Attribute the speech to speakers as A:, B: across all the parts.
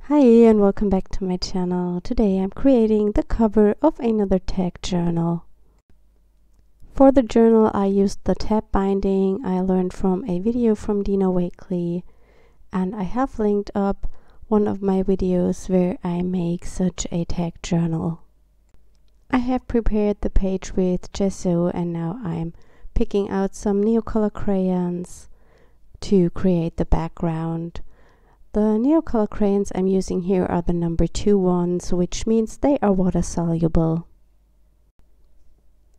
A: Hi and welcome back to my channel. Today I'm creating the cover of another tag journal. For the journal I used the tab binding I learned from a video from Dina Wakely, and I have linked up one of my videos where I make such a tag journal. I have prepared the page with Gesso and now I'm picking out some Neocolor crayons to create the background. The Neocolor crayons I'm using here are the number 2 ones, which means they are water soluble.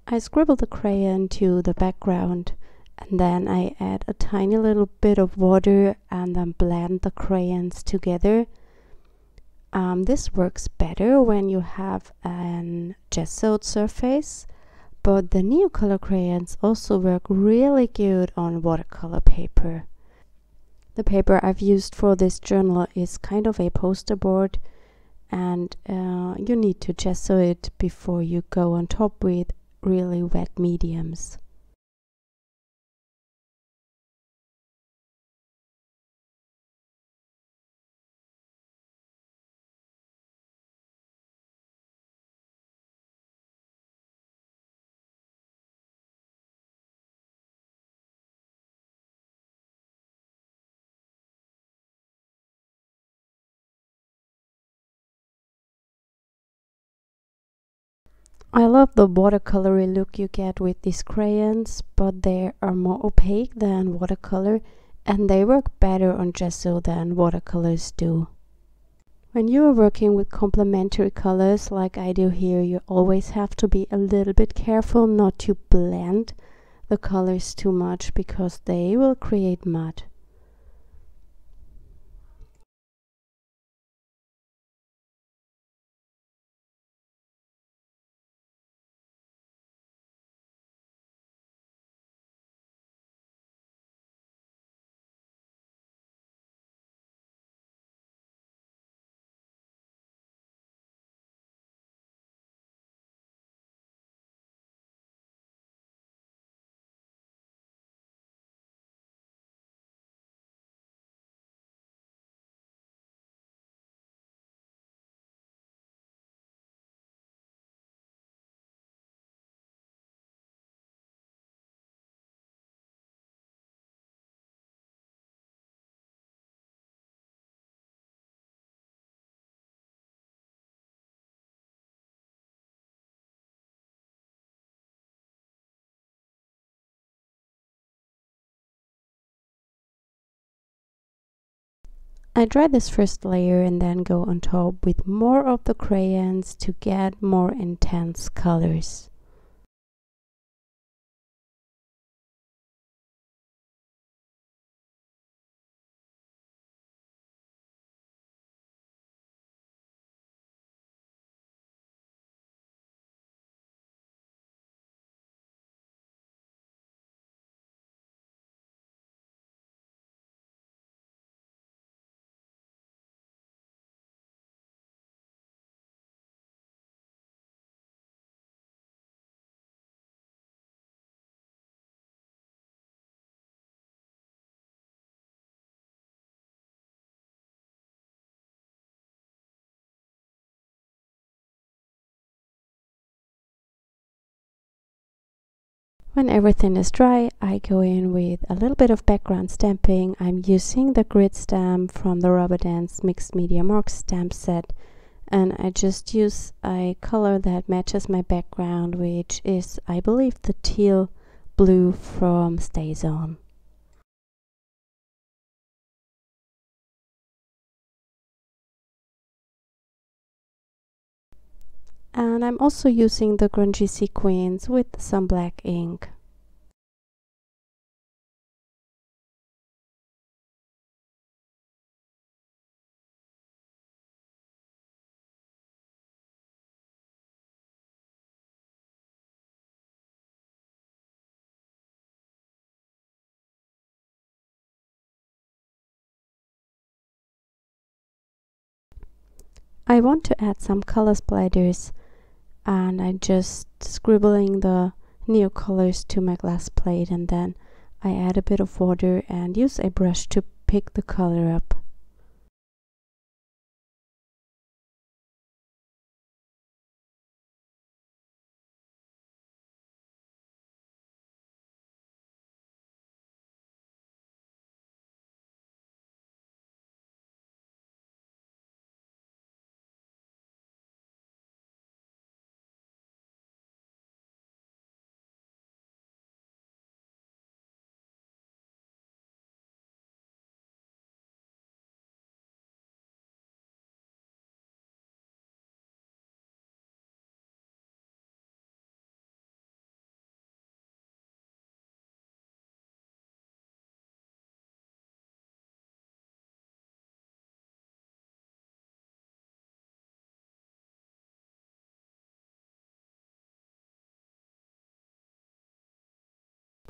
A: I scribble the crayon to the background and then I add a tiny little bit of water and then blend the crayons together. This works better when you have an gessoed surface, but the Neocolor crayons also work really good on watercolor paper. The paper I've used for this journal is kind of a poster board, and you need to gesso it before you go on top with really wet mediums. I love the watercolory look you get with these crayons, but they are more opaque than watercolor and they work better on gesso than watercolors do. When you are working with complementary colors like I do here, you always have to be a little bit careful not to blend the colors too much because they will create mud. I dry this first layer and then go on top with more of the crayons to get more intense colors. When everything is dry, I go in with a little bit of background stamping. I'm using the grid stamp from the Rubber Dance Mixed Media Marks stamp set, and I just use a color that matches my background, which is, I believe, the teal blue from StazOn. And I'm also using the grungy sequins with some black ink. I want to add some color splatters, and I'm just scribbling the Neocolors to my glass plate, and then I add a bit of water and use a brush to pick the color up.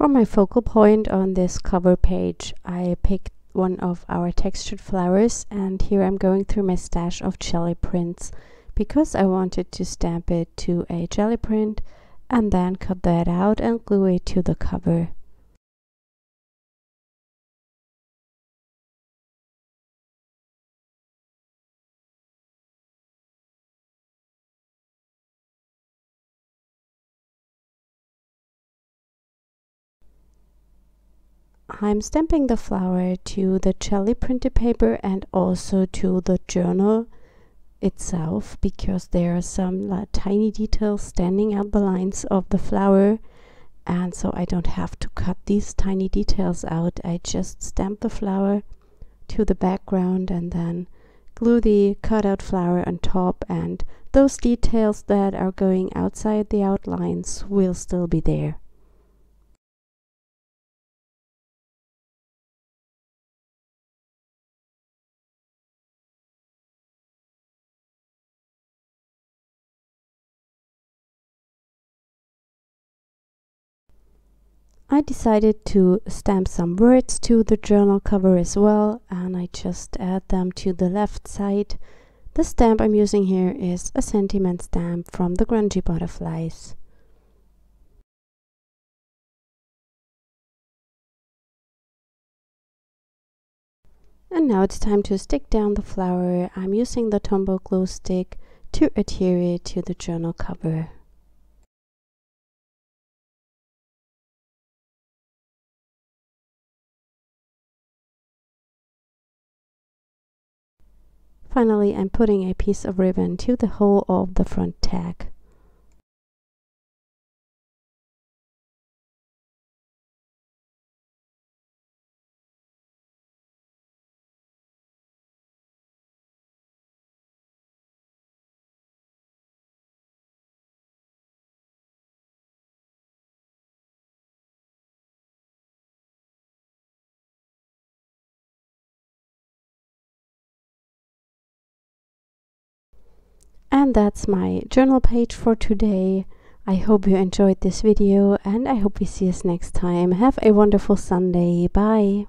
A: For my focal point on this cover page, I picked one of our textured flowers, and here I'm going through my stash of jelly prints because I wanted to stamp it to a jelly print and then cut that out and glue it to the cover. I'm stamping the flower to the jelly printed paper and also to the journal itself because there are some tiny details standing out the lines of the flower, and so I don't have to cut these tiny details out. I just stamp the flower to the background and then glue the cutout flower on top, and those details that are going outside the outlines will still be there. I decided to stamp some words to the journal cover as well, and I just add them to the left side. The stamp I'm using here is a sentiment stamp from the Grungy Butterflies. And now it's time to stick down the flower. I'm using the Tombow glue stick to adhere it to the journal cover. Finally, I'm putting a piece of ribbon to the hole of the front tag. And that's my journal page for today. I hope you enjoyed this video and I hope we see us next time. Have a wonderful Sunday. Bye!